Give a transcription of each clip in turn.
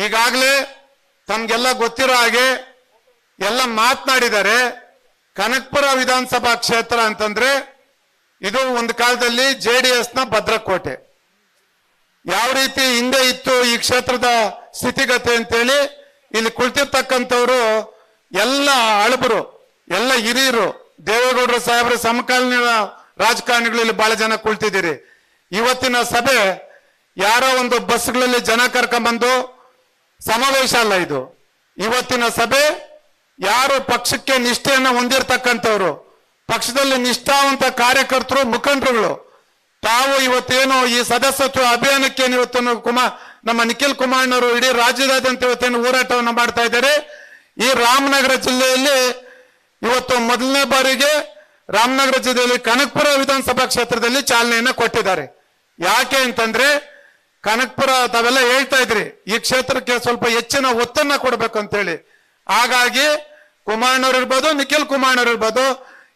ಈಗಾಗಲೇ ತಮ್ಗೆಲ್ಲ ಗೊತ್ತಿರೋ ಹಾಗೆ ಎಲ್ಲ ಮಾತನಾಡಿದ್ದಾರೆ. ಕನಕಪುರ ವಿಧಾನಸಭಾ ಕ್ಷೇತ್ರ ಅಂತಂದ್ರೆ ಇದು ಒಂದು ಕಾಲದಲ್ಲಿ JDS ನ ಭದ್ರಕೋಟೆ. ಯಾವ ರೀತಿ ಹಿಂದೆ ಇತ್ತು ಈ ಕ್ಷೇತ್ರದ ಸ್ಥಿತಿಗತಿ ಅಂತೇಳಿ ಇಲ್ಲಿ ಕುಳಿತಿರ್ತಕ್ಕಂಥವ್ರು ಎಲ್ಲ ಅಳಬರು, ಎಲ್ಲ ಹಿರಿಯರು, ದೇವೇಗೌಡರು ಸಾಹೇಬರ ಸಮಕಾಲೀನ ರಾಜಕಾರಣಿಗಳು ಇಲ್ಲಿ ಬಹಳ ಜನ ಕುಳಿತಿದ್ದೀರಿ. ಇವತ್ತಿನ ಸಭೆ ಯಾರೋ ಒಂದು ಬಸ್ಗಳಲ್ಲಿ ಜನ ಕರ್ಕೊಂಡ್ಬಂದು ಸಮಾವೇಶ ಅಲ್ಲ ಇದು. ಇವತ್ತಿನ ಸಭೆ ಯಾರು ಪಕ್ಷಕ್ಕೆ ನಿಷ್ಠೆಯನ್ನ ಹೊಂದಿರತಕ್ಕಂಥವ್ರು, ಪಕ್ಷದಲ್ಲಿ ನಿಷ್ಠಾವಂತ ಕಾರ್ಯಕರ್ತರು, ಮುಖಂಡರುಗಳು ತಾವು ಇವತ್ತೇನು ಈ ಸದಸ್ಯತ್ವ ಅಭಿಯಾನಕ್ಕೆ ಇವತ್ತು ನಮ್ಮ ನಿಖಿಲ್ ಕುಮಾರಣ್ಣವರು ಇಡೀ ರಾಜ್ಯದಾದ್ಯಂತ ಇವತ್ತೇನು ಹೋರಾಟವನ್ನು ಮಾಡ್ತಾ ಇದ್ದಾರೆ. ಈ ರಾಮನಗರ ಜಿಲ್ಲೆಯಲ್ಲಿ ಇವತ್ತು ಮೊದಲನೇ ಬಾರಿಗೆ ರಾಮನಗರ ಜಿಲ್ಲೆಯಲ್ಲಿ ಕನಕಪುರ ವಿಧಾನಸಭಾ ಕ್ಷೇತ್ರದಲ್ಲಿ ಚಾಲನೆಯನ್ನ ಕೊಟ್ಟಿದ್ದಾರೆ. ಯಾಕೆ ಅಂತಂದ್ರೆ ಕನಕಪುರ ತಾವೆಲ್ಲ ಹೇಳ್ತಾ ಇದ್ರಿ ಈ ಕ್ಷೇತ್ರಕ್ಕೆ ಸ್ವಲ್ಪ ಹೆಚ್ಚಿನ ಒತ್ತನ್ನ ಕೊಡ್ಬೇಕು ಅಂತ ಹೇಳಿ. ಹಾಗಾಗಿ ಕುಮಾರಣ್ಣವ್ರು ಇರ್ಬೋದು, ನಿಖಿಲ್ ಕುಮಾರಣ್ಣವ್ರು ಇರ್ಬೋದು,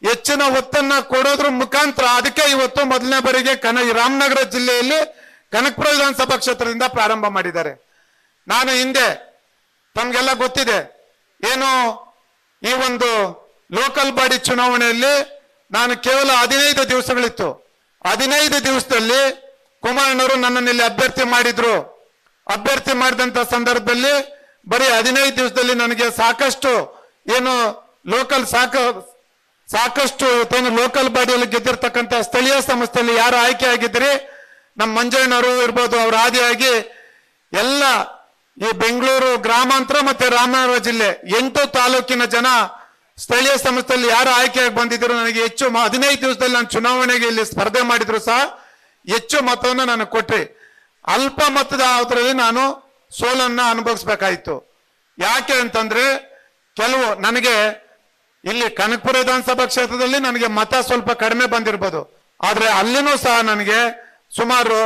ಹೆಚ್ಚಿನ ಒತ್ತನ್ನ ಕೊಡೋದ್ರ ಮುಖಾಂತರ ಅದಕ್ಕೆ ಇವತ್ತು ಮೊದಲನೇ ಬಾರಿಗೆ ರಾಮನಗರ ಜಿಲ್ಲೆಯಲ್ಲಿ ಕನಕಪುರ ವಿಧಾನಸಭಾ ಕ್ಷೇತ್ರದಿಂದ ಪ್ರಾರಂಭ ಮಾಡಿದ್ದಾರೆ. ನಾನು ಹಿಂದೆ ತಮ್ಗೆಲ್ಲ ಗೊತ್ತಿದೆ ಏನು ಈ ಒಂದು ಲೋಕಲ್ ಬಾಡಿ ಚುನಾವಣೆಯಲ್ಲಿ ನಾನು ಕೇವಲ 15 ದಿವಸಗಳಿತ್ತು. 15 ದಿವಸದಲ್ಲಿ ಕುಮಾರಣ್ಣವರು ನನ್ನನ್ನು ಇಲ್ಲಿ ಅಭ್ಯರ್ಥಿ ಮಾಡಿದ್ರು. ಅಭ್ಯರ್ಥಿ ಮಾಡಿದಂತ ಸಂದರ್ಭದಲ್ಲಿ ಬರೀ 15 ದಿವಸದಲ್ಲಿ ನನಗೆ ಸಾಕಷ್ಟು ಏನು ಸಾಕಷ್ಟು ಏನು ಲೋಕಲ್ ಬಾಡಿಯಲ್ಲಿ ಗೆದ್ದಿರ್ತಕ್ಕಂಥ ಸ್ಥಳೀಯ ಸಂಸ್ಥೆಯಲ್ಲಿ ಯಾರು ಆಯ್ಕೆ ಆಗಿದ್ರಿ, ನಮ್ಮ ಮಂಜಣ್ಣವರು ಇರ್ಬೋದು, ಅವ್ರ ಆದಿಯಾಗಿ ಎಲ್ಲ ಈ ಬೆಂಗಳೂರು ಗ್ರಾಮಾಂತರ ಮತ್ತೆ ರಾಮನಗರ ಜಿಲ್ಲೆ 8 ತಾಲೂಕಿನ ಜನ ಸ್ಥಳೀಯ ಸಂಸ್ಥೆಯಲ್ಲಿ ಯಾರು ಆಯ್ಕೆಯಾಗಿ ಬಂದಿದ್ರು ನನಗೆ ಹೆಚ್ಚು 15 ದಿವಸದಲ್ಲಿ ನಾನು ಚುನಾವಣೆಗೆ ಇಲ್ಲಿ ಸ್ಪರ್ಧೆ ಮಾಡಿದ್ರು ಸಹ ಹೆಚ್ಚು ಮತವನ್ನು ನಾನು ಕೊಟ್ರಿ. ಅಲ್ಪ ಮತದ ಅವರಲ್ಲಿ ನಾನು ಸೋಲನ್ನ ಅನುಭವಿಸ್ಬೇಕಾಯ್ತು. ಯಾಕೆ ಅಂತಂದ್ರೆ ಕೆಲವು ನನಗೆ ಇಲ್ಲಿ ಕನಕಪುರ ವಿಧಾನಸಭಾ ಕ್ಷೇತ್ರದಲ್ಲಿ ನನಗೆ ಮತ ಸ್ವಲ್ಪ ಕಡಿಮೆ ಬಂದಿರ್ಬೋದು, ಆದ್ರೆ ಅಲ್ಲಿನೂ ಸಹ ನನಗೆ ಸುಮಾರು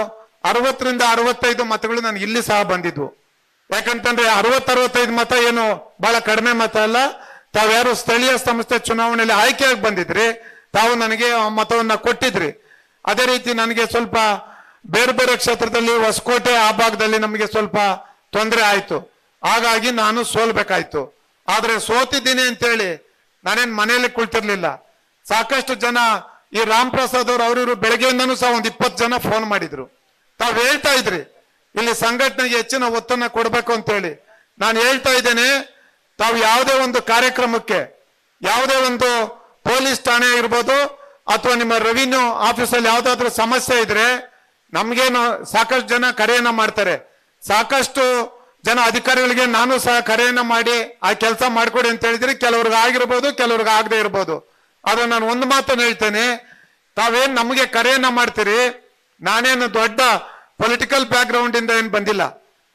60 ರಿಂದ 65 ಮತಗಳು ನನಗೆ ಇಲ್ಲಿ ಸಹ ಬಂದಿದ್ವು. ಯಾಕಂತಂದ್ರೆ 60-65 ಮತ ಏನು ಬಹಳ ಕಡಿಮೆ ಮತ ಅಲ್ಲ. ತಾವ್ಯಾರು ಸ್ಥಳೀಯ ಸಂಸ್ಥೆ ಚುನಾವಣೆಯಲ್ಲಿ ಆಯ್ಕೆಯಾಗಿ ಬಂದಿದ್ರಿ, ತಾವು ನನಗೆ ಮತವನ್ನ ಕೊಟ್ಟಿದ್ರಿ. ಅದೇ ರೀತಿ ನನಗೆ ಸ್ವಲ್ಪ ಬೇರೆ ಬೇರೆ ಕ್ಷೇತ್ರದಲ್ಲಿ ಹೊಸಕೋಟೆ ಆ ಭಾಗದಲ್ಲಿ ನಮಗೆ ಸ್ವಲ್ಪ ತೊಂದರೆ ಆಯ್ತು. ಹಾಗಾಗಿ ನಾನು ಸೋಲ್ಬೇಕಾಯ್ತು. ಆದ್ರೆ ಸೋತಿದ್ದೀನಿ ಅಂತೇಳಿ ನಾನೇನ್ ಮನೆಯಲ್ಲಿ ಕುಳಿತಿರ್ಲಿಲ್ಲ. ಸಾಕಷ್ಟು ಜನ ಈ ರಾಮ್ ಪ್ರಸಾದ್ ಅವರು ಬೆಳಗ್ಗೆಯಿಂದನೂ ಸಹ ಒಂದು 20 ಜನ ಫೋನ್ ಮಾಡಿದ್ರು. ತಾವ್ ಹೇಳ್ತಾ ಇದ್ರಿ ಇಲ್ಲಿ ಸಂಘಟನೆಗೆ ಹೆಚ್ಚಿನ ಒತ್ತನ್ನ ಕೊಡ್ಬೇಕು ಅಂತೇಳಿ. ನಾನು ಹೇಳ್ತಾ ಇದ್ದೇನೆ, ತಾವು ಯಾವುದೇ ಒಂದು ಕಾರ್ಯಕ್ರಮಕ್ಕೆ, ಯಾವುದೇ ಒಂದು ಪೊಲೀಸ್ ಠಾಣೆ ಇರ್ಬೋದು ಅಥವಾ ನಿಮ್ಮ ರೆವಿನ್ಯೂ ಆಫೀಸಲ್ಲಿ ಯಾವ್ದಾದ್ರು ಸಮಸ್ಯೆ ಇದ್ರೆ ನಮ್ಗೇನು ಸಾಕಷ್ಟು ಜನ ಕರೆಯನ್ನ ಮಾಡ್ತಾರೆ. ಸಾಕಷ್ಟು ಜನ ಅಧಿಕಾರಿಗಳಿಗೆ ನಾನು ಸಹ ಕರೆಯನ್ನ ಮಾಡಿ ಆ ಕೆಲಸ ಮಾಡ್ಕೊಡಿ ಅಂತ ಹೇಳಿದ್ರಿ. ಕೆಲವ್ರಿಗೆ ಆಗಿರ್ಬೋದು, ಕೆಲವ್ರಿಗೆ ಆಗದೆ ಇರ್ಬೋದು. ಆದ್ರೆ ನಾನು ಒಂದು ಮಾತನ್ನು ಹೇಳ್ತೇನೆ, ತಾವೇನ್ ನಮಗೆ ಕರೆಯನ್ನ ಮಾಡ್ತೀರಿ, ನಾನೇನು ದೊಡ್ಡ ಪೊಲಿಟಿಕಲ್ ಬ್ಯಾಕ್ ಗ್ರೌಂಡ್ ಇಂದ ಏನ್ ಬಂದಿಲ್ಲ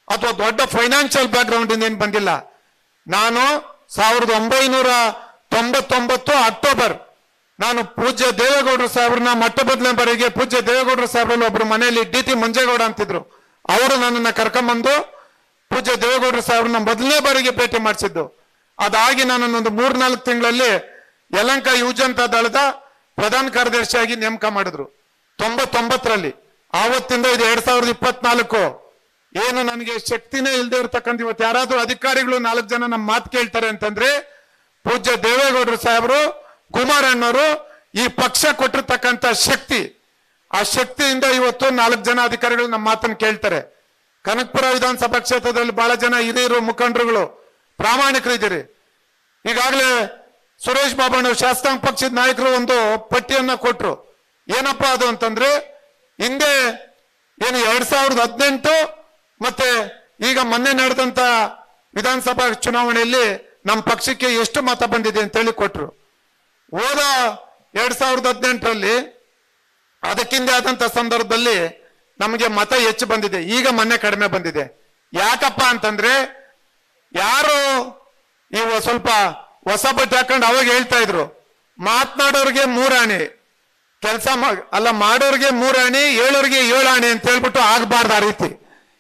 ಅಥವಾ ದೊಡ್ಡ ಫೈನಾನ್ಷಿಯಲ್ ಬ್ಯಾಕ್ ಗ್ರೌಂಡ್ ಇಂದ ಏನ್ ಬಂದಿಲ್ಲ. ನಾನು 1999 ಅಕ್ಟೋಬರ್ ನಾನು ಪೂಜ್ಯ ದೇವೇಗೌಡರು ಸಾಹೇಬ್ರನ್ನ ಮೊಟ್ಟ ಮೊದಲನೇ ಬಾರಿಗೆ ಪೂಜ್ಯ ದೇವೇಗೌಡರು ಸಾಹೇಬ್ರಲ್ಲಿ ಒಬ್ರು ಮನೆಯಲ್ಲಿ DT ಮಂಜೇಗೌಡ ಅಂತಿದ್ರು, ಅವರು ನನ್ನನ್ನ ಕರ್ಕೊಂಡ್ಬಂದು ಪೂಜ್ಯ ದೇವೇಗೌಡರು ಸಾಹೇಬ್ರನ್ನ ಮೊದಲನೇ ಬಾರಿಗೆ ಭೇಟಿ ಮಾಡಿಸಿದ್ದು. ಅದಾಗಿ ನನ್ನೊಂದು 3-4 ತಿಂಗಳಲ್ಲಿ ಯಲಹಂಕ ಯುವಜನತಾ ದಳದ ಪ್ರಧಾನ ಕಾರ್ಯದರ್ಶಿಯಾಗಿ ನೇಮಕ ಮಾಡಿದ್ರು 99ರಲ್ಲಿ. ಆವತ್ತಿಂದ ಇದು 2024 ಏನು ನನಗೆ ಶಕ್ತಿನೇ ಇಲ್ಲದೆ ಇರ್ತಕ್ಕಂಥ ಇವತ್ತು ಯಾರಾದ್ರೂ ಅಧಿಕಾರಿಗಳು 4 ಜನ ನಮ್ಮ ಮಾತು ಕೇಳ್ತಾರೆ ಅಂತಂದ್ರೆ ಪೂಜ್ಯ ದೇವೇಗೌಡರು ಸಾಹೇಬರು, ಕುಮಾರಣ್ಣವರು ಈ ಪಕ್ಷ ಕೊಟ್ಟಿರ್ತಕ್ಕಂಥ ಶಕ್ತಿ, ಆ ಶಕ್ತಿಯಿಂದ ಇವತ್ತು 4 ಜನ ಅಧಿಕಾರಿಗಳು ನಮ್ಮ ಮಾತನ್ನು ಕೇಳ್ತಾರೆ. ಕನಕಪುರ ವಿಧಾನಸಭಾ ಕ್ಷೇತ್ರದಲ್ಲಿ ಬಹಳ ಜನ ಹಿರಿಯರು ಮುಖಂಡರುಗಳು ಪ್ರಾಮಾಣಿಕರು ಇದ್ದೀರಿ. ಈಗಾಗಲೇ ಸುರೇಶ್ ಬಾಬಣ್ಣ ಶಾಸಕಾಂಗ ಪಕ್ಷದ ನಾಯಕರು ಒಂದು ಪಟ್ಟಿಯನ್ನ ಕೊಟ್ರು. ಏನಪ್ಪಾ ಅದು ಅಂತಂದ್ರೆ ಹಿಂದೆ ಏನು 2018 ಮತ್ತೆ ಈಗ ಮೊನ್ನೆ ನಡೆದಂತ ವಿಧಾನಸಭಾ ಚುನಾವಣೆಯಲ್ಲಿ ನಮ್ಮ ಪಕ್ಷಕ್ಕೆ ಎಷ್ಟು ಮತ ಬಂದಿದೆ ಅಂತೇಳಿ ಕೊಟ್ರು. ಹೋದ 2018ರಲ್ಲಿ ಅದಕ್ಕಿಂದೆ ಆದಂತ ಸಂದರ್ಭದಲ್ಲಿ ನಮಗೆ ಮತ ಹೆಚ್ಚು ಬಂದಿದೆ, ಈಗ ಮೊನ್ನೆ ಕಡಿಮೆ ಬಂದಿದೆ. ಯಾಕಪ್ಪ ಅಂತಂದ್ರೆ ಯಾರು ಇವು ಸ್ವಲ್ಪ ಹೊಸ ಬಟ್ಟೆ ಹಾಕೊಂಡು ಅವಾಗ ಹೇಳ್ತಾ ಇದ್ರು, ಮಾತನಾಡೋರಿಗೆ 3 ಆಣೆ, ಕೆಲಸ ಅಲ್ಲ ಮಾಡೋರಿಗೆ 3 ಆಣೆ, ಹೇಳೋರಿಗೆ 7 ಆಣೆ ಅಂತ ಹೇಳ್ಬಿಟ್ಟು ಆಗಬಾರ್ದು ಆ ರೀತಿ.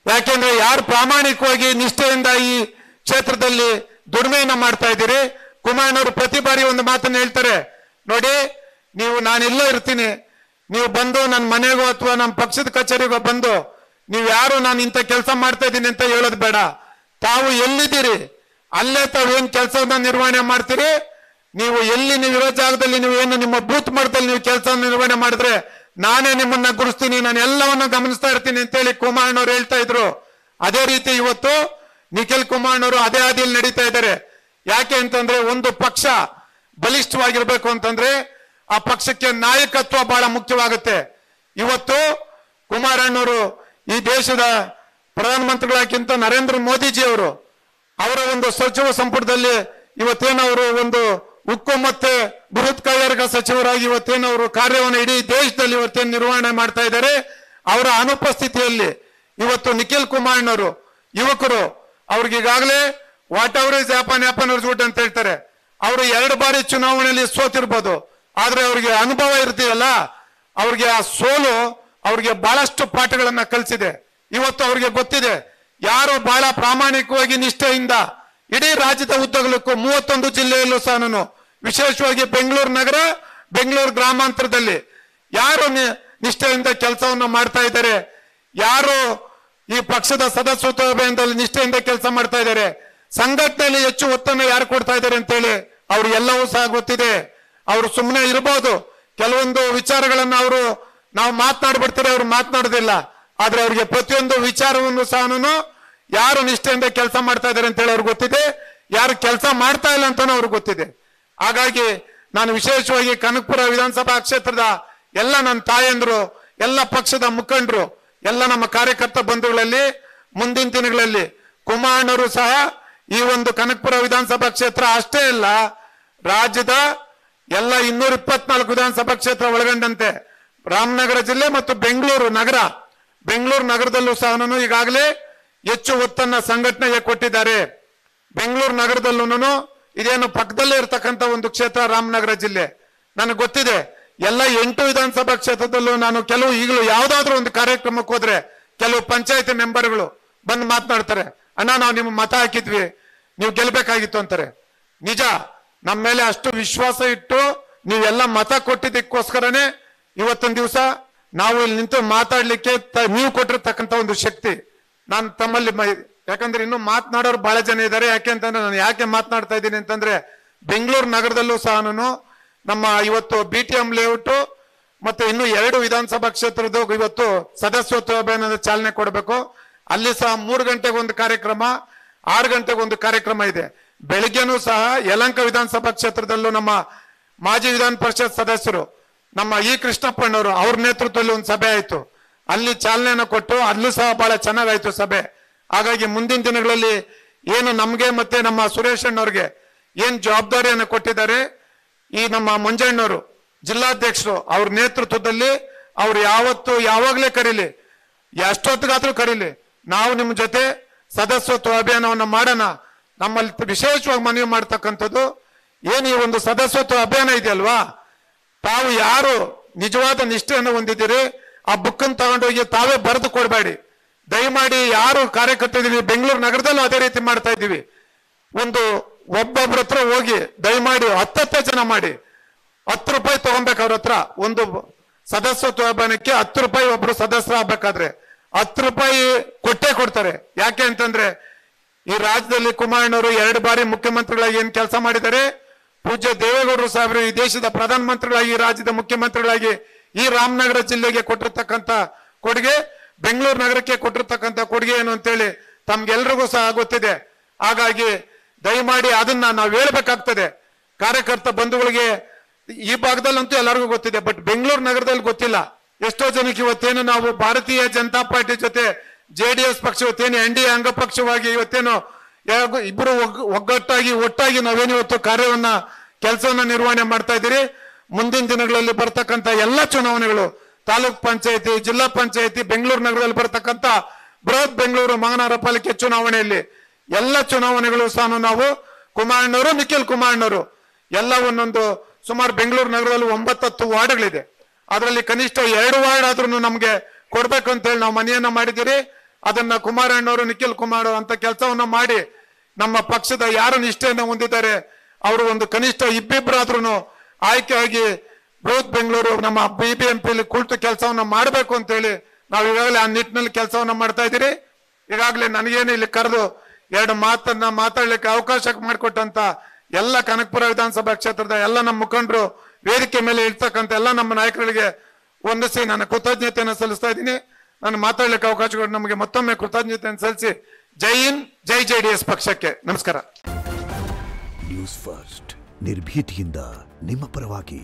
ಯಾಕೆಂದ್ರೆ ಯಾರು ಪ್ರಾಮಾಣಿಕವಾಗಿ ನಿಷ್ಠೆಯಿಂದ ಈ ಕ್ಷೇತ್ರದಲ್ಲಿ ದುಡಿಮೆಯನ್ನ ಮಾಡ್ತಾ ಇದ್ದೀರಿ. ಕುಮಾರಣ್ಣವರು ಪ್ರತಿ ಬಾರಿ ಒಂದು ಮಾತನ್ನ ಹೇಳ್ತಾರೆ, ನೋಡಿ ನೀವು ನಾನೆಲ್ಲೋ ಇರ್ತೀನಿ, ನೀವು ಬಂದು ನನ್ನ ಮನೆಗೋ ಅಥವಾ ನಮ್ಮ ಪಕ್ಷದ ಕಚೇರಿಗೋ ಬಂದು ನೀವು ಯಾರು ನಾನು ಇಂಥ ಕೆಲಸ ಮಾಡ್ತಾ ಇದ್ದೀನಿ ಅಂತ ಹೇಳೋದು ಬೇಡ. ತಾವು ಎಲ್ಲಿದ್ದೀರಿ ಅಲ್ಲೇ ತಾವು ಏನ್ ಕೆಲಸವನ್ನ ನಿರ್ವಹಣೆ ಮಾಡ್ತೀರಿ. ನೀವು ಎಲ್ಲಿ ನೀವು ಇರೋ ಜಾಗದಲ್ಲಿ ನೀವು ಏನು ನಿಮ್ಮ ಬೂತ್ ಮಟ್ಟದಲ್ಲಿ ನೀವು ಕೆಲಸ ನಿರ್ವಹಣೆ ಮಾಡಿದ್ರೆ ನಾನೇ ನಿಮ್ಮನ್ನ ಗುರುಸ್ತೀನಿ, ನಾನು ಎಲ್ಲವನ್ನ ಗಮನಿಸ್ತಾ ಇರ್ತೀನಿ ಅಂತೇಳಿ ಕುಮಾರಣ್ಣವ್ರು ಹೇಳ್ತಾ ಇದ್ರು. ಅದೇ ರೀತಿ ಇವತ್ತು ನಿಖಿಲ್ ಕುಮಾರಣ್ಣವರು ಅದೇ ಹಾದಿಯಲ್ಲಿ ನಡೀತಾ ಇದ್ದಾರೆ. ಯಾಕೆ ಅಂತಂದ್ರೆ ಒಂದು ಪಕ್ಷ ಬಲಿಷ್ಠವಾಗಿರ್ಬೇಕು ಅಂತಂದ್ರೆ ಆ ಪಕ್ಷಕ್ಕೆ ನಾಯಕತ್ವ ಬಹಳ ಮುಖ್ಯವಾಗುತ್ತೆ. ಇವತ್ತು ಕುಮಾರಣ್ಣವರು ಈ ದೇಶದ ಪ್ರಧಾನಮಂತ್ರಿಗಳಕ್ಕಿಂತ ನರೇಂದ್ರ ಮೋದಿಜಿ ಅವರು ಅವರ ಒಂದು ಸಚಿವ ಸಂಪುಟದಲ್ಲಿ ಇವತ್ತೇನವರು ಒಂದು ಉಕ್ಕು ಮತ್ತೆ ಬೃಹತ್ ಕೈಗಾರಿಕಾ ಸಚಿವರಾಗಿ ಇವತ್ತೇನವರು ಕಾರ್ಯವನ್ನು ಇಡೀ ದೇಶದಲ್ಲಿ ಇವತ್ತೇನು ನಿರ್ವಹಣೆ ಮಾಡ್ತಾ ಇದ್ದಾರೆ. ಅವರ ಅನುಪಸ್ಥಿತಿಯಲ್ಲಿ ಇವತ್ತು ನಿಖಿಲ್ ಕುಮಾರಣ್ಣವರು ಯುವಕರು ಅವ್ರಿಗೆ ಈಗಾಗಲೇ ವಾಟ್ ಎವರ್ ಇಸ್ ಹ್ಯಾಪನ್ ಅಂತ ಹೇಳ್ತಾರೆ. ಅವರು 2 ಬಾರಿ ಚುನಾವಣೆಯಲ್ಲಿ ಸೋತಿರ್ಬೋದು, ಆದ್ರೆ ಅವ್ರಿಗೆ ಅನುಭವ ಇರ್ತೀವಲ್ಲ, ಅವ್ರಿಗೆ ಆ ಸೋಲು ಅವ್ರಿಗೆ ಬಹಳಷ್ಟು ಪಾಠಗಳನ್ನ ಕಲಿಸಿದೆ. ಇವತ್ತು ಅವ್ರಿಗೆ ಗೊತ್ತಿದೆ ಯಾರು ಬಹಳ ಪ್ರಾಮಾಣಿಕವಾಗಿ ನಿಷ್ಠೆಯಿಂದ ಇಡೀ ರಾಜ್ಯದ ಉದ್ದಗಲಕ್ಕೂ 31 ಜಿಲ್ಲೆಯಲ್ಲೂ ಸಹ ನಾನು ವಿಶೇಷವಾಗಿ ಬೆಂಗಳೂರು ನಗರ ಬೆಂಗಳೂರು ಗ್ರಾಮಾಂತರದಲ್ಲಿ ಯಾರು ನಿಷ್ಠೆಯಿಂದ ಕೆಲಸವನ್ನು ಮಾಡ್ತಾ ಇದ್ದಾರೆ, ಯಾರು ಈ ಪಕ್ಷದ ಸದಸ್ಯತ್ವ ಅಭಿಯಾನದಲ್ಲಿ ನಿಷ್ಠೆಯಿಂದ ಕೆಲಸ ಮಾಡ್ತಾ ಇದ್ದಾರೆ, ಸಂಘಟನೆಯಲ್ಲಿ ಹೆಚ್ಚು ಒತ್ತನ್ನು ಯಾರು ಕೊಡ್ತಾ ಇದ್ದಾರೆ ಅಂತೇಳಿ ಅವ್ರು ಎಲ್ಲವೂ ಸಹ ಗೊತ್ತಿದೆ. ಅವರು ಸುಮ್ಮನೆ ಇರಬಹುದು, ಕೆಲವೊಂದು ವಿಚಾರಗಳನ್ನ ಅವರು ನಾವು ಮಾತನಾಡ್ಬಿಡ್ತಾರೆ, ಅವ್ರು ಮಾತನಾಡೋದಿಲ್ಲ. ಆದ್ರೆ ಅವ್ರಿಗೆ ಪ್ರತಿಯೊಂದು ವಿಚಾರವನ್ನು ಸಹ ಯಾರು ನಿಷ್ಠೆಯಿಂದ ಕೆಲಸ ಮಾಡ್ತಾ ಇದ್ದಾರೆ ಅಂತ ಹೇಳಿ ಅವ್ರಿಗೆ ಗೊತ್ತಿದೆ, ಯಾರು ಕೆಲಸ ಮಾಡ್ತಾ ಇಲ್ಲ ಅಂತಾನು ಅವ್ರಿಗೆ ಗೊತ್ತಿದೆ. ಹಾಗಾಗಿ ನಾನು ವಿಶೇಷವಾಗಿ ಕನಕಪುರ ವಿಧಾನಸಭಾ ಕ್ಷೇತ್ರದ ಎಲ್ಲ ನನ್ನ ತಾಯಂದ್ರು, ಎಲ್ಲ ಪಕ್ಷದ ಮುಖಂಡರು, ಎಲ್ಲ ನಮ್ಮ ಕಾರ್ಯಕರ್ತ ಬಂಧುಗಳಲ್ಲಿ ಮುಂದಿನ ದಿನಗಳಲ್ಲಿ ಕುಮಾರಣ್ಣವರು ಸಹ ಈ ಒಂದು ಕನಕಪುರ ವಿಧಾನಸಭಾ ಕ್ಷೇತ್ರ ಅಷ್ಟೇ ಅಲ್ಲ, ರಾಜ್ಯದ ಎಲ್ಲ 224 ವಿಧಾನಸಭಾ ಕ್ಷೇತ್ರ ಒಳಗೊಂಡಂತೆ ರಾಮನಗರ ಜಿಲ್ಲೆ ಮತ್ತು ಬೆಂಗಳೂರು ನಗರದಲ್ಲೂ ಸಹ ಈಗಾಗಲೇ ಹೆಚ್ಚು ಒತ್ತನ್ನ ಸಂಘಟನೆಗೆ ಕೊಟ್ಟಿದ್ದಾರೆ. ಬೆಂಗಳೂರು ನಗರದಲ್ಲೂ ಇದೇನು ಪಕ್ಕದಲ್ಲೇ ಇರತಕ್ಕಂತ ಒಂದು ಕ್ಷೇತ್ರ ರಾಮನಗರ ಜಿಲ್ಲೆ. ನನಗೆ ಗೊತ್ತಿದೆ ಎಲ್ಲ 8 ವಿಧಾನಸಭಾ ಕ್ಷೇತ್ರದಲ್ಲೂ ನಾನು ಕೆಲವು ಈಗಲೂ ಯಾವ್ದಾದ್ರು ಒಂದು ಕಾರ್ಯಕ್ರಮಕ್ಕೆ ಹೋದ್ರೆ ಕೆಲವು ಪಂಚಾಯತಿ ಮೆಂಬರ್ಗಳು ಬಂದು ಮಾತನಾಡ್ತಾರೆ, ಅಣ್ಣ ನಾವು ನಿಮ್ಮ ಮತ ಹಾಕಿದ್ವಿ, ನೀವು ಗೆಲ್ಬೇಕಾಗಿತ್ತು ಅಂತಾರೆ. ನಿಜ, ನಮ್ಮ ಮೇಲೆ ಅಷ್ಟು ವಿಶ್ವಾಸ ಇಟ್ಟು ನೀವೆಲ್ಲ ಮತ ಕೊಟ್ಟಿದ್ದಕ್ಕೋಸ್ಕರನೇ ಇವತ್ತೊಂದು ದಿವಸ ನಾವು ಇಲ್ಲಿ ನಿಂತು ಮಾತಾಡ್ಲಿಕ್ಕೆ ನೀವು ಕೊಟ್ಟಿರ್ತಕ್ಕಂಥ ಒಂದು ಶಕ್ತಿ ನಾನು ತಮ್ಮಲ್ಲಿ ಯಾಕಂದ್ರೆ ಇನ್ನು ಮಾತನಾಡೋರು ಬಹಳ ಜನ ಇದ್ದಾರೆ. ಯಾಕೆ ಅಂತಂದ್ರೆ ನಾನು ಯಾಕೆ ಮಾತನಾಡ್ತಾ ಇದ್ದೀನಿ ಅಂತಂದ್ರೆ ಬೆಂಗಳೂರು ನಗರದಲ್ಲೂ ಸಹ ನಮ್ಮ ಇವತ್ತು BTM ಲೇಔಟ್ ಮತ್ತೆ ಇನ್ನು 2 ವಿಧಾನಸಭಾ ಕ್ಷೇತ್ರದ ಇವತ್ತು ಸದಸ್ಯತ್ವ ಅಭಿಯಾನದ ಚಾಲನೆ ಕೊಡಬೇಕು. ಅಲ್ಲಿ ಸಹ 3 ಗಂಟೆಗೆ ಒಂದು ಕಾರ್ಯಕ್ರಮ, 6 ಗಂಟೆಗೆ ಒಂದು ಕಾರ್ಯಕ್ರಮ ಇದೆ. ಬೆಳಿಗ್ಗೆನೂ ಸಹ ಯಲಹಂಕ ವಿಧಾನಸಭಾ ಕ್ಷೇತ್ರದಲ್ಲೂ ನಮ್ಮ ಮಾಜಿ ವಿಧಾನ ಪರಿಷತ್ ಸದಸ್ಯರು ನಮ್ಮ ಕೃಷ್ಣಪ್ಪಣ್ಣವರು ಅವ್ರ ನೇತೃತ್ವದಲ್ಲಿ ಒಂದು ಸಭೆ ಆಯ್ತು. ಅಲ್ಲಿ ಚಾಲನೆಯನ್ನು ಕೊಟ್ಟು ಅಲ್ಲೂ ಸಹ ಬಹಳ ಚೆನ್ನಾಗಾಯ್ತು ಸಭೆ. ಹಾಗಾಗಿ ಮುಂದಿನ ದಿನಗಳಲ್ಲಿ ಏನು ನಮ್ಗೆ ಮತ್ತೆ ನಮ್ಮ ಸುರೇಶ್ ಅಣ್ಣವ್ರಿಗೆ ಏನ್ ಜವಾಬ್ದಾರಿಯನ್ನು ಕೊಟ್ಟಿದ್ದಾರೆ, ಈ ನಮ್ಮ ಮಂಜಣ್ಣವರು ಜಿಲ್ಲಾಧ್ಯಕ್ಷರು ಅವ್ರ ನೇತೃತ್ವದಲ್ಲಿ ಅವ್ರು ಯಾವಾಗ್ಲೇ ಕರೀಲಿ, ಎಷ್ಟೊತ್ತಿಗಾದ್ರೂ ಕರೀಲಿ, ನಾವು ನಿಮ್ಮ ಜೊತೆ ಸದಸ್ಯತ್ವ ಅಭಿಯಾನವನ್ನ ಮಾಡೋಣ. ನಮ್ಮಲ್ಲಿ ವಿಶೇಷವಾಗಿ ಮನವಿ ಮಾಡ್ತಕ್ಕಂಥದ್ದು ಏನು ಈ ಒಂದು ಸದಸ್ಯತ್ವ ಅಭಿಯಾನ ಇದೆಯಲ್ವಾ, ತಾವು ಯಾರು ನಿಜವಾದ ನಿಷ್ಠೆಯನ್ನು ಹೊಂದಿದ್ದೀರಿ ಆ ಬುಕ್ಕನ್ನು ತಗೊಂಡೋಗಿ ತಾವೇ ಬರೆದು ಕೊಡಬೇಡಿ. ದಯಮಾಡಿ ಯಾರು ಕಾರ್ಯಕರ್ತರಿದ್ದೀವಿ ಬೆಂಗಳೂರು ನಗರದಲ್ಲೂ ಅದೇ ರೀತಿ ಮಾಡ್ತಾ ಇದ್ದೀವಿ. ಒಬ್ಬೊಬ್ರ ಹತ್ರ ಹೋಗಿ ದಯಮಾಡಿ 10 ಜನ ಮಾಡಿ 10 ರೂಪಾಯಿ ತಗೊಬೇಕು ಅವ್ರ ಹತ್ರ. ಒಂದು ಸದಸ್ಯತ್ವ ಅಭಿಯಾನಕ್ಕೆ 10 ರೂಪಾಯಿ ಒಬ್ರು ಸದಸ್ಯರ ಆಗ್ಬೇಕಾದ್ರೆ 10 ರೂಪಾಯಿ ಕೊಟ್ಟೇ ಕೊಡ್ತಾರೆ. ಯಾಕೆ ಅಂತಂದ್ರೆ ಈ ರಾಜ್ಯದಲ್ಲಿ ಕುಮಾರಣ್ಣವರು 2 ಬಾರಿ ಮುಖ್ಯಮಂತ್ರಿಗಳಾಗಿ ಏನ್ ಕೆಲಸ ಮಾಡಿದ್ದಾರೆ, ಪೂಜ್ಯ ದೇವೇಗೌಡರು ಸಾಹೇಬರು ಈ ದೇಶದ ಪ್ರಧಾನಮಂತ್ರಿಗಳಾಗಿ ರಾಜ್ಯದ ಮುಖ್ಯಮಂತ್ರಿಗಳಾಗಿ ಈ ರಾಮನಗರ ಜಿಲ್ಲೆಗೆ ಕೊಟ್ಟಿರ್ತಕ್ಕಂಥ ಕೊಡುಗೆ, ಬೆಂಗಳೂರು ನಗರಕ್ಕೆ ಕೊಟ್ಟಿರ್ತಕ್ಕಂಥ ಕೊಡುಗೆ ಏನು ಅಂತೇಳಿ ತಮ್ಗೆಲ್ರಿಗೂ ಸಹ ಗೊತ್ತಿದೆ. ಹಾಗಾಗಿ ದಯಮಾಡಿ ಅದನ್ನ ನಾವು ಹೇಳ್ಬೇಕಾಗ್ತದೆ. ಕಾರ್ಯಕರ್ತ ಬಂಧುಗಳಿಗೆ ಈ ಭಾಗದಲ್ಲಂತೂ ಎಲ್ಲರಿಗೂ ಗೊತ್ತಿದೆ, ಬಟ್ ಬೆಂಗಳೂರು ನಗರದಲ್ಲಿ ಗೊತ್ತಿಲ್ಲ. ಎಷ್ಟೋ ಜನಕ್ಕೆ ಇವತ್ತೇನು ನಾವು ಭಾರತೀಯ ಜನತಾ ಪಾರ್ಟಿ ಜೊತೆ JDS ಪಕ್ಷ ಇವತ್ತೇನು NDA ಅಂಗಪಕ್ಷವಾಗಿ ಇವತ್ತೇನು ಇಬ್ಬರು ಒಟ್ಟಾಗಿ ನಾವೇನು ಇವತ್ತು ಕೆಲಸವನ್ನ ನಿರ್ವಹಣೆ ಮಾಡ್ತಾ ಇದ್ದೀರಿ. ಮುಂದಿನ ದಿನಗಳಲ್ಲಿ ಬರ್ತಕ್ಕಂಥ ಎಲ್ಲ ಚುನಾವಣೆಗಳು ತಾಲೂಕ್ ಪಂಚಾಯತಿ, ಜಿಲ್ಲಾ ಪಂಚಾಯತಿ, ಬೆಂಗಳೂರು ನಗರದಲ್ಲಿ ಬರ್ತಕ್ಕಂಥ ಬೃಹತ್ ಬೆಂಗಳೂರು ಮಹಾನಗರ ಪಾಲಿಕೆ ಚುನಾವಣೆಯಲ್ಲಿ ಎಲ್ಲ ಚುನಾವಣೆಗಳು ಸಹ ನಾವು ಕುಮಾರಣ್ಣವರು, ನಿಖಿಲ್ ಕುಮಾರಣ್ಣವರು ಎಲ್ಲ ಒಂದೊಂದು ಸುಮಾರು ಬೆಂಗಳೂರು ನಗರದಲ್ಲಿ 9-10 ವಾರ್ಡ್ಗಳಿದೆ. ಅದರಲ್ಲಿ ಕನಿಷ್ಠ 2 ವಾರ್ಡ್ ಆದ್ರೂ ನಮ್ಗೆ ಕೊಡ್ಬೇಕು ಅಂತ ಹೇಳಿ ನಾವು ಮನೆಯನ್ನ ಮಾಡಿದ್ದೀರಿ. ಅದನ್ನ ಕುಮಾರಣ್ಣವರು, ನಿಖಿಲ್ ಕುಮಾರ್ ಅಂತ ಕೆಲಸವನ್ನ ಮಾಡಿ ನಮ್ಮ ಪಕ್ಷದ ಯಾರು ನಿಷ್ಠೆಯನ್ನು ಹೊಂದಿದ್ದಾರೆ ಅವರು ಒಂದು ಕನಿಷ್ಠ ಇಬ್ಬಿಬ್ಬರಾದ್ರೂ ಆಯ್ಕೆಯಾಗಿ ಬೃಹತ್ ಬೆಂಗಳೂರು ನಮ್ಮ BBMP ಕುಳಿತು ಕೆಲಸವನ್ನ ಮಾಡಬೇಕು ಅಂತ ಹೇಳಿ ನಾವು ಈಗಾಗಲೇ ಆ ನಿಟ್ಟಿನಲ್ಲಿ ಕೆಲಸವನ್ನ ಮಾಡ್ತಾ ಇದ್ದೀರಿ. ಈಗಾಗಲೇ ನನಗೇನು ಇಲ್ಲಿ ಕರೆದು ಎರಡು ಮಾತನ್ನ ಮಾತಾಡ್ಲಿಕ್ಕೆ ಅವಕಾಶ ಮಾಡಿಕೊಟ್ಟಂತ ಎಲ್ಲ ಕನಕಪುರ ವಿಧಾನಸಭಾ ಕ್ಷೇತ್ರದ ಎಲ್ಲ ನಮ್ಮ ಮುಖಂಡರು, ವೇದಿಕೆ ಮೇಲೆ ಇರ್ತಕ್ಕಂಥ ಎಲ್ಲ ನಮ್ಮ ನಾಯಕರಿಗೆ ವಂದಿಸಿ ನನ್ನ ಕೃತಜ್ಞತೆಯನ್ನು ಸಲ್ಲಿಸ್ತಾ ಇದ್ದೀನಿ. ನಾನು ಮಾತಾಡ್ಲಿಕ್ಕೆ ಅವಕಾಶ ಕೊಟ್ಟು ನಮಗೆ ಮತ್ತೊಮ್ಮೆ ಕೃತಜ್ಞತೆಯನ್ನು ಸಲ್ಲಿಸಿ ಜೈ ಹಿಂದ್, ಜೈ JDS ಪಕ್ಷಕ್ಕೆ ನಮಸ್ಕಾರ. ನ್ಯೂಸ್ ಫಸ್ಟ್ ನಿರ್ಭೀತಿಯಿಂದ ನಿಮ್ಮ ಪರವಾಗಿ.